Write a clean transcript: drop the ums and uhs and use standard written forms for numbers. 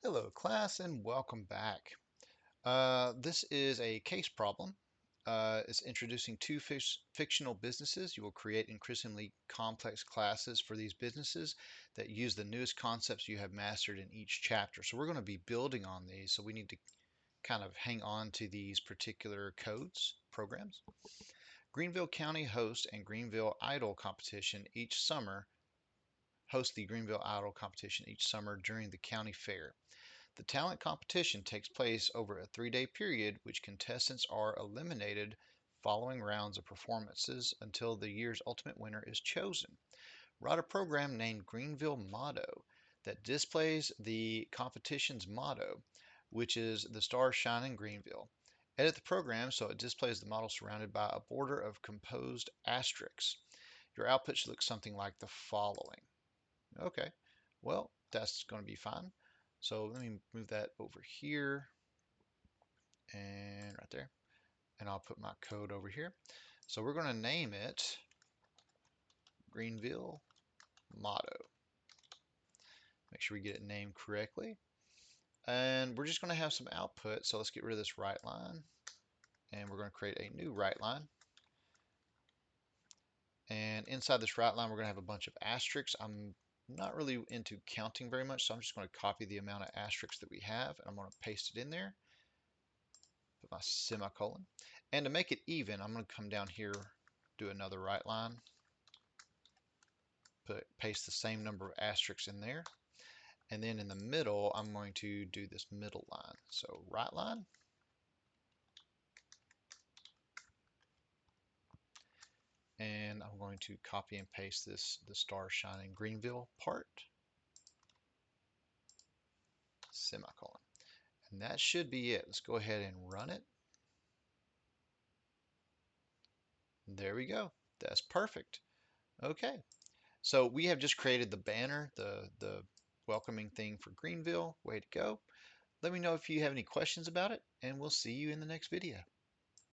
Hello class and welcome back. This is a case problem. It's introducing two fictional businesses. You will create increasingly complex classes for these businesses that use the newest concepts you have mastered in each chapter. So we're going to be building on these, so we need to kind of hang on to these particular codes, programs. Greenville County hosts and Greenville Idol competition each summer. Host the Greenville Idol competition each summer during the county fair. The talent competition takes place over a 3-day period, which contestants are eliminated following rounds of performances until the year's ultimate winner is chosen. Write a program named Greenville Motto that displays the competition's motto, which is "The Stars Shine in Greenville." Edit the program so it displays the model surrounded by a border of composed asterisks. Your output should look something like the following. Okay, well, that's going to be fine. So let me move that over here and right there. And I'll put my code over here. So we're going to name it Greenville Motto. Make sure we get it named correctly. And we're just going to have some output. So let's get rid of this right line. And we're going to create a new right line. And inside this right line, we're going to have a bunch of asterisks. I'm not really into counting very much, so I'm just going to copy the amount of asterisks that we have, and I'm going to paste it in there. Put my semicolon. And to make it even, I'm going to come down here, do another right line, paste the same number of asterisks in there. And then in the middle, I'm going to do this middle line. So right line, and I'm going to copy and paste the star shining Greenville part, semicolon. And that should be it. Let's go ahead and run it. There we go. That's perfect. Okay. So we have just created the banner, the welcoming thing for Greenville. Way to go. Let me know if you have any questions about it, and we'll see you in the next video.